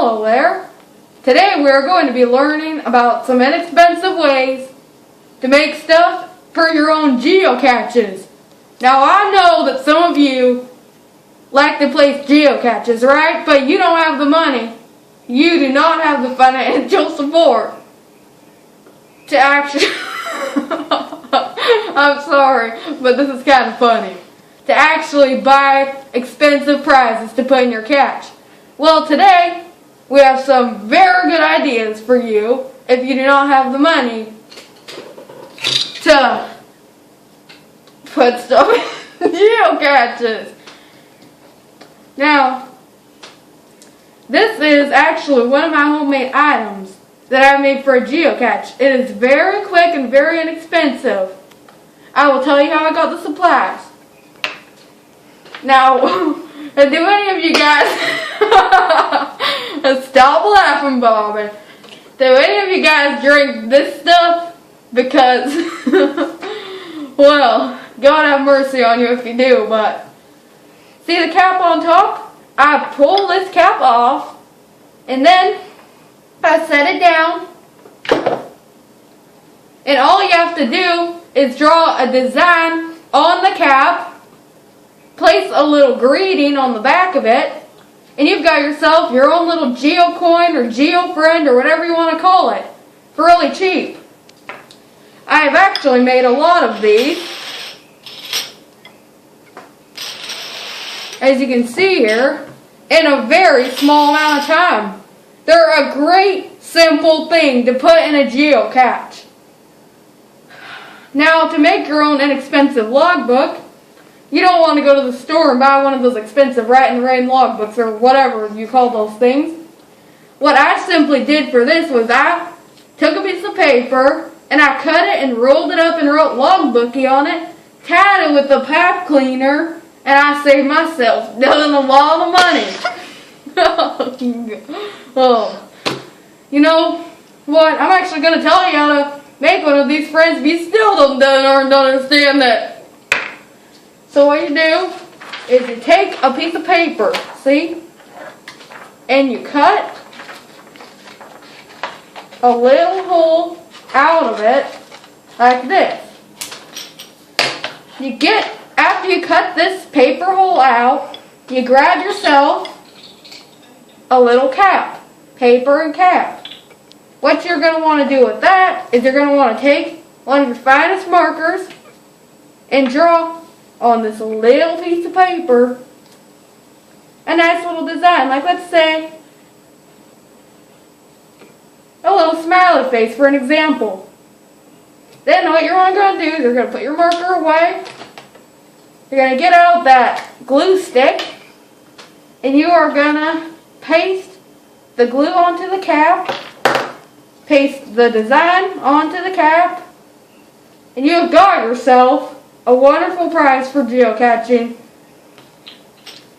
Hello there. Today we are going to be learning about some inexpensive ways to make stuff for your own geocaches. Now I know that some of you like to place geocaches, right? But you don't have the money. You do not have the financial support to actually... I'm sorry, but this is kind of funny. To actually buy expensive prizes to put in your cache. Well, today we have some very good ideas for you if you do not have the money to put stuff in geocaches. Now, this is actually one of my homemade items that I made for a geocache. It is very quick and very inexpensive. I will tell you how I got the supplies. Now, do any of you guys stop laughing, Bobby? Do any of you guys drink this stuff? Because, well, God have mercy on you if you do, but see the cap on top? I pull this cap off, and then I set it down, and all you have to do is draw a design on the cap, place a little greeting on the back of it, and you've got yourself your own little geocoin or geofriend or whatever you want to call it for really cheap. I have actually made a lot of these. As you can see here, in a very small amount of time. They're a great, simple thing to put in a geocache. Now, to make your own inexpensive logbook, you don't want to go to the store and buy one of those expensive Rat in the Rain logbooks or whatever you call those things. What I simply did for this was I took a piece of paper and I cut it and rolled it up and wrote logbooky on it, tied it with a pipe cleaner, and I saved myself a lot of money. Oh, you know what? I'm actually going to tell you how to make one of these friends, but you still don't understand that. So what you do is you take a piece of paper, see, and you cut a little hole out of it like this. After you cut this paper hole out, you grab yourself a little cap, paper and cap. What you're going to want to do with that is you're going to want to take one of your finest markers and draw on this little piece of paper a nice little design, like let's say a little smiley face for an example. Then what you're going to do is you're going to put your marker away. You're going to get out that glue stick and you are going to paste the glue onto the cap, paste the design onto the cap, and you've got yourself a wonderful prize for geocaching.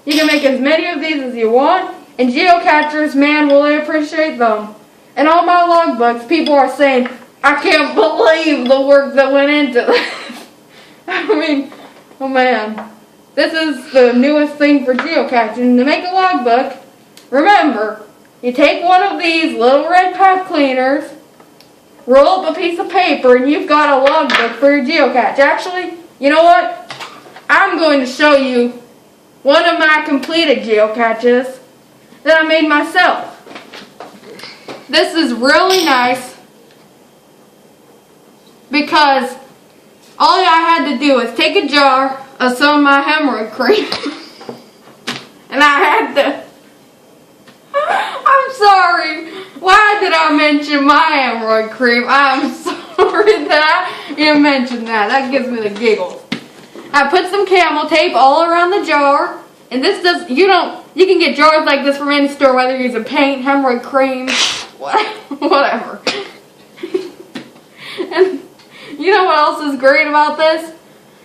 You can make as many of these as you want, and geocachers, man, will they appreciate them. And on my logbooks, people are saying, I can't believe the work that went into this. I mean, oh man. This is the newest thing for geocaching. To make a logbook, remember, you take one of these little red pipe cleaners, roll up a piece of paper, and you've got a logbook for your geocache. Actually, you know what? I'm going to show you one of my completed geocaches that I made myself. This is really nice because all I had to do was take a jar of some of my hemorrhoid cream and I had to... I'm sorry. Why did I mention my hemorrhoid cream? I'm sorry that I even mentioned that. That gives me the giggles. I put some camel tape all around the jar, and this does, you can get jars like this from any store, whether you're using paint, hemorrhoid cream, whatever. And you know what else is great about this?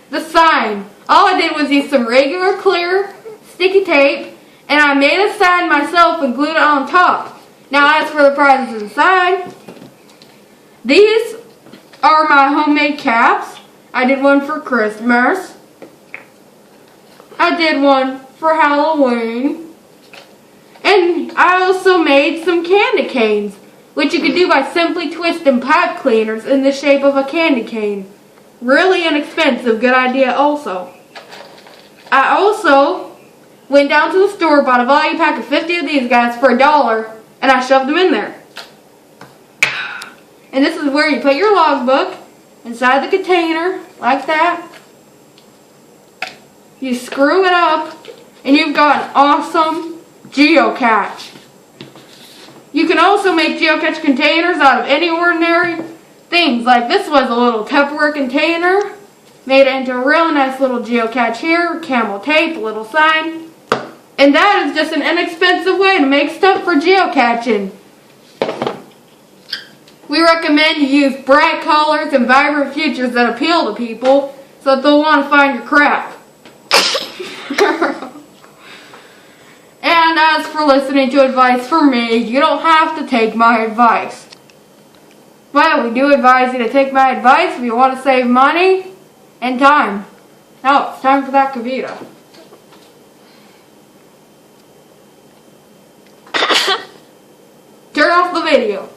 The sign. All I did was use some regular clear sticky tape, and I made a sign myself and glued it on top. Now as for the prizes inside, these are my homemade caps. I did one for Christmas. I did one for Halloween. And And I also made some candy canes, which you could do by simply twisting pipe cleaners in the shape of a candy cane. Really inexpensive, good idea also. I also went down to the store, bought a value pack of 50 of these guys for $1, and I shoved them in there. And this is where you put your logbook inside the container, like that. You screw it up, and you've got an awesome geocache. You can also make geocache containers out of any ordinary things. Like this was a little Tupperware container. Made it into a really nice little geocache here. Camel tape, a little sign. And that is just an inexpensive way to make stuff for geocaching. We recommend you use bright colors and vibrant features that appeal to people so that they'll want to find your crap. And as for listening to advice from me, you don't have to take my advice. But we do advise you to take my advice if you want to save money and time. Now it's time for that Kavita. Turn off the video.